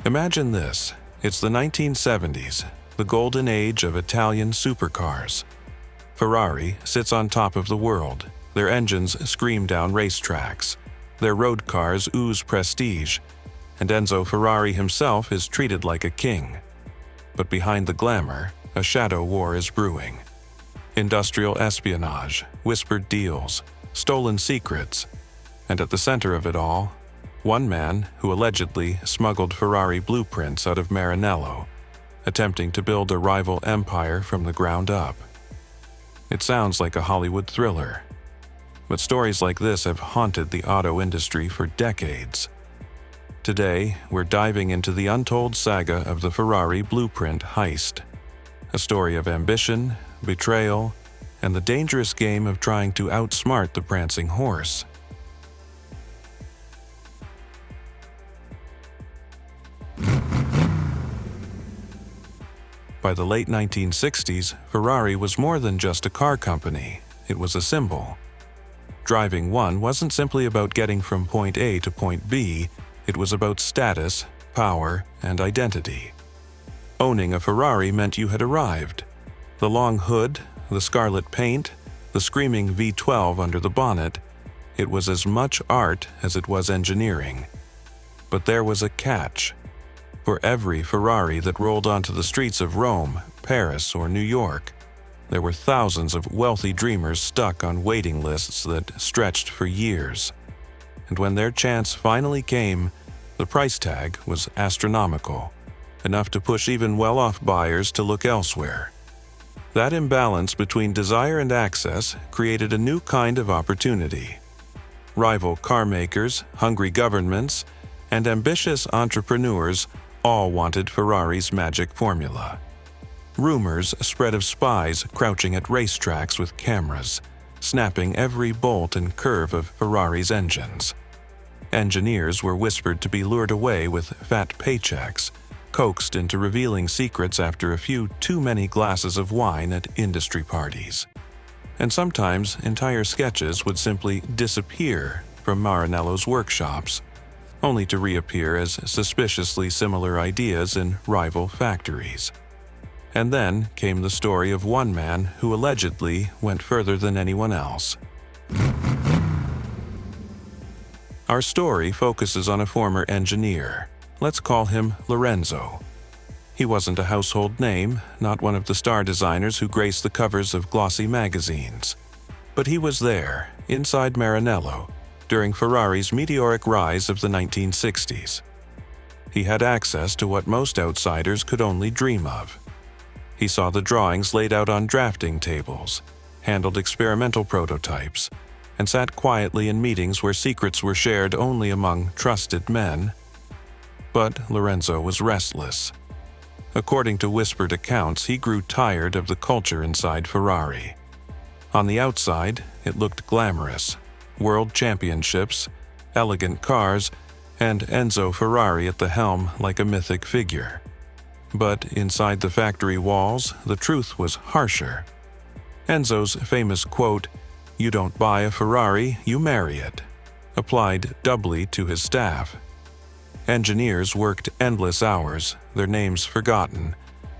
Imagine this. It's the 1970s, the golden age of Italian supercars. Ferrari sits on top of the world. Their engines scream down racetracks. Their road cars ooze prestige. And Enzo Ferrari himself is treated like a king. But behind the glamour, a shadow war is brewing. Industrial espionage, whispered deals, stolen secrets, and at the center of it all, one man who allegedly smuggled Ferrari blueprints out of Maranello, attempting to build a rival empire from the ground up. It sounds like a Hollywood thriller, but stories like this have haunted the auto industry for decades. Today, we're diving into the untold saga of the Ferrari Blueprint Heist, a story of ambition, betrayal, and the dangerous game of trying to outsmart the prancing horse. By the late 1960s, Ferrari was more than just a car company. It was a symbol. Driving one wasn't simply about getting from point A to point B, it was about status, power, and identity. Owning a Ferrari meant you had arrived. The long hood, the scarlet paint, the screaming V12 under the bonnet, it was as much art as it was engineering. But there was a catch. For every Ferrari that rolled onto the streets of Rome, Paris, or New York, there were thousands of wealthy dreamers stuck on waiting lists that stretched for years. And when their chance finally came, the price tag was astronomical, enough to push even well-off buyers to look elsewhere. That imbalance between desire and access created a new kind of opportunity. Rival car makers, hungry governments, and ambitious entrepreneurs all wanted Ferrari's magic formula. Rumors spread of spies crouching at racetracks with cameras, snapping every bolt and curve of Ferrari's engines. Engineers were whispered to be lured away with fat paychecks, coaxed into revealing secrets after a few too many glasses of wine at industry parties. And sometimes entire sketches would simply disappear from Maranello's workshops, only to reappear as suspiciously similar ideas in rival factories. And then came the story of one man who allegedly went further than anyone else. Our story focuses on a former engineer. Let's call him Lorenzo. He wasn't a household name, not one of the star designers who graced the covers of glossy magazines. But he was there, inside Maranello, during Ferrari's meteoric rise of the 1960s. He had access to what most outsiders could only dream of. He saw the drawings laid out on drafting tables, handled experimental prototypes, and sat quietly in meetings where secrets were shared only among trusted men. But Lorenzo was restless. According to whispered accounts, he grew tired of the culture inside Ferrari. On the outside, it looked glamorous. World championships, elegant cars, and Enzo Ferrari at the helm like a mythic figure. But inside the factory walls, the truth was harsher. Enzo's famous quote, "You don't buy a Ferrari, you marry it," applied doubly to his staff. Engineers worked endless hours, their names forgotten,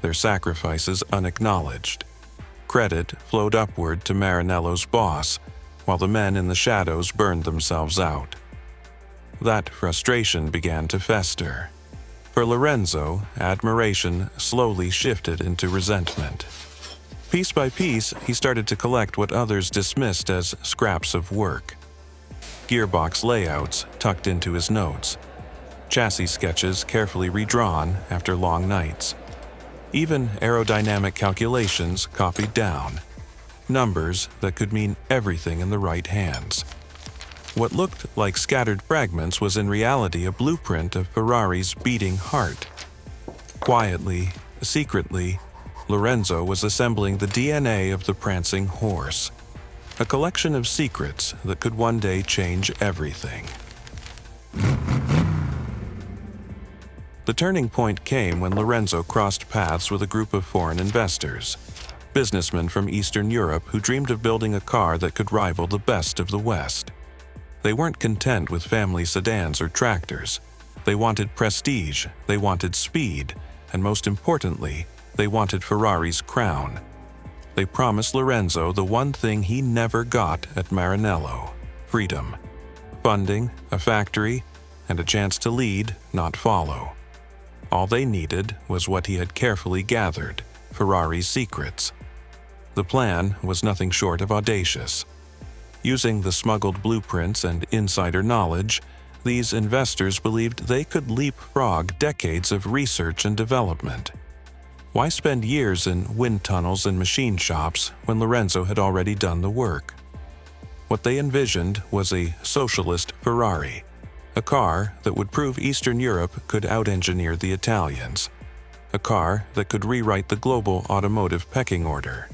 their sacrifices unacknowledged. Credit flowed upward to Maranello's boss, while the men in the shadows burned themselves out. That frustration began to fester. For Lorenzo, admiration slowly shifted into resentment. Piece by piece, he started to collect what others dismissed as scraps of work. Gearbox layouts tucked into his notes, chassis sketches carefully redrawn after long nights, even aerodynamic calculations copied down, numbers that could mean everything in the right hands. What looked like scattered fragments was in reality a blueprint of Ferrari's beating heart. Quietly, secretly, Lorenzo was assembling the DNA of the prancing horse, a collection of secrets that could one day change everything. The turning point came when Lorenzo crossed paths with a group of foreign investors, businessmen from Eastern Europe who dreamed of building a car that could rival the best of the West. They weren't content with family sedans or tractors. They wanted prestige, they wanted speed, and most importantly, they wanted Ferrari's crown. They promised Lorenzo the one thing he never got at Maranello: freedom, funding, a factory, and a chance to lead, not follow. All they needed was what he had carefully gathered: Ferrari's secrets. The plan was nothing short of audacious. Using the smuggled blueprints and insider knowledge, these investors believed they could leapfrog decades of research and development. Why spend years in wind tunnels and machine shops when Lorenzo had already done the work? What they envisioned was a socialist Ferrari, a car that would prove Eastern Europe could out-engineer the Italians, a car that could rewrite the global automotive pecking order.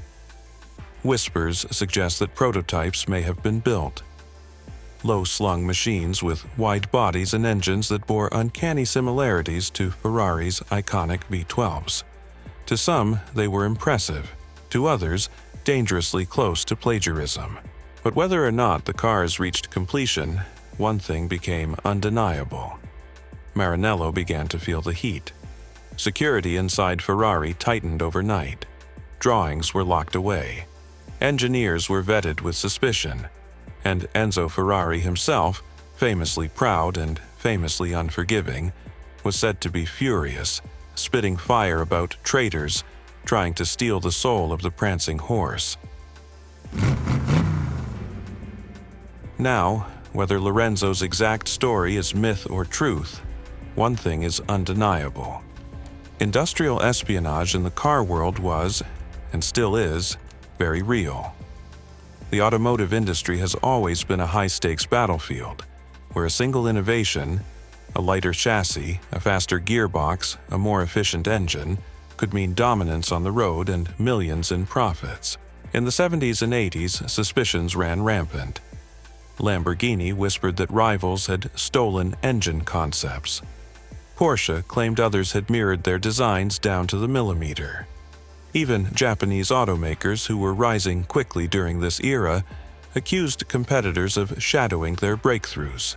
Whispers suggest that prototypes may have been built. Low-slung machines with wide bodies and engines that bore uncanny similarities to Ferrari's iconic V12s. To some, they were impressive. To others, dangerously close to plagiarism. But whether or not the cars reached completion, one thing became undeniable. Maranello began to feel the heat. Security inside Ferrari tightened overnight. Drawings were locked away. Engineers were vetted with suspicion. And Enzo Ferrari himself, famously proud and famously unforgiving, was said to be furious, spitting fire about traitors trying to steal the soul of the prancing horse. Now, whether Lorenzo's exact story is myth or truth, one thing is undeniable. Industrial espionage in the car world was, and still is, very real. The automotive industry has always been a high-stakes battlefield, where a single innovation, a lighter chassis, a faster gearbox, a more efficient engine, could mean dominance on the road and millions in profits. In the 70s and 80s, suspicions ran rampant. Lamborghini whispered that rivals had stolen engine concepts. Porsche claimed others had mirrored their designs down to the millimeter. Even Japanese automakers, who were rising quickly during this era, accused competitors of shadowing their breakthroughs.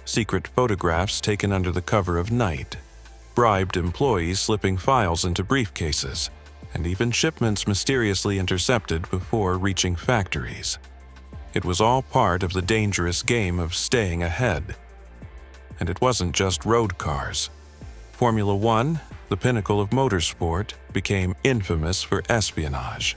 Secret photographs taken under the cover of night, bribed employees slipping files into briefcases, and even shipments mysteriously intercepted before reaching factories. It was all part of the dangerous game of staying ahead. And it wasn't just road cars. Formula One, the pinnacle of motorsport, became infamous for espionage.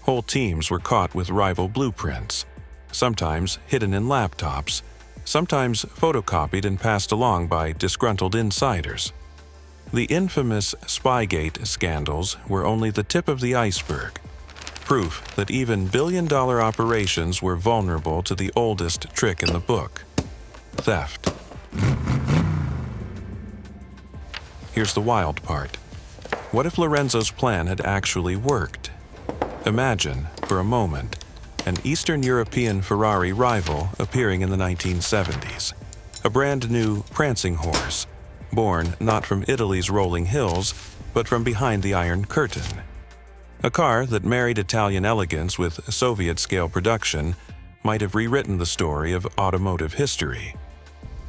Whole teams were caught with rival blueprints, sometimes hidden in laptops, sometimes photocopied and passed along by disgruntled insiders. The infamous Spygate scandals were only the tip of the iceberg, proof that even billion-dollar operations were vulnerable to the oldest trick in the book: theft. Here's the wild part. What if Lorenzo's plan had actually worked? Imagine, for a moment, an Eastern European Ferrari rival appearing in the 1970s. A brand new prancing horse, born not from Italy's rolling hills, but from behind the Iron Curtain. A car that married Italian elegance with Soviet-scale production might have rewritten the story of automotive history.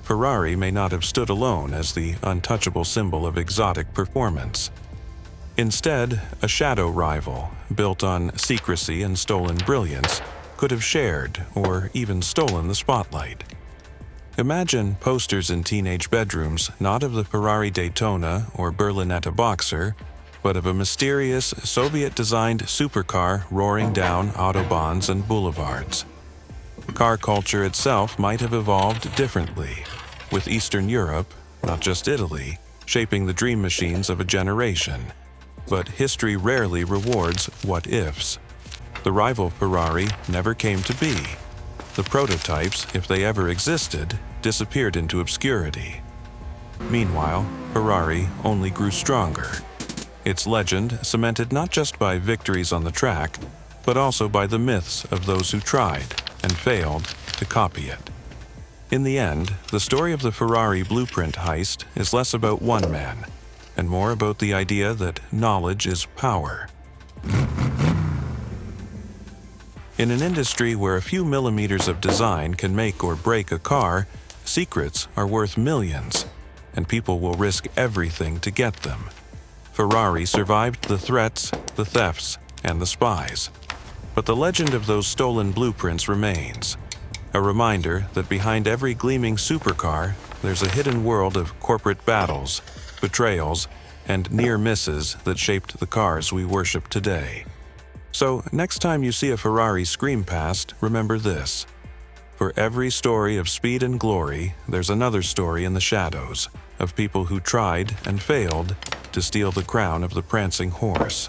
Ferrari may not have stood alone as the untouchable symbol of exotic performance. Instead, a shadow rival, built on secrecy and stolen brilliance, could have shared or even stolen the spotlight. Imagine posters in teenage bedrooms not of the Ferrari Daytona or Berlinetta Boxer, but of a mysterious Soviet-designed supercar roaring down autobahns and boulevards. Car culture itself might have evolved differently, with Eastern Europe, not just Italy, shaping the dream machines of a generation. But history rarely rewards what-ifs. The rival Ferrari never came to be. The prototypes, if they ever existed, disappeared into obscurity. Meanwhile, Ferrari only grew stronger. Its legend cemented not just by victories on the track, but also by the myths of those who tried and failed to copy it. In the end, the story of the Ferrari Blueprint Heist is less about one man, and more about the idea that knowledge is power. In an industry where a few millimeters of design can make or break a car, Secrets are worth millions, and people will risk everything to get them. Ferrari survived the threats, the thefts, and the spies. But the legend of those stolen blueprints remains. A reminder that behind every gleaming supercar, there's a hidden world of corporate battles, betrayals, and near misses that shaped the cars we worship today. So, next time you see a Ferrari scream past, remember this. For every story of speed and glory, there's another story in the shadows, of people who tried and failed to steal the crown of the prancing horse.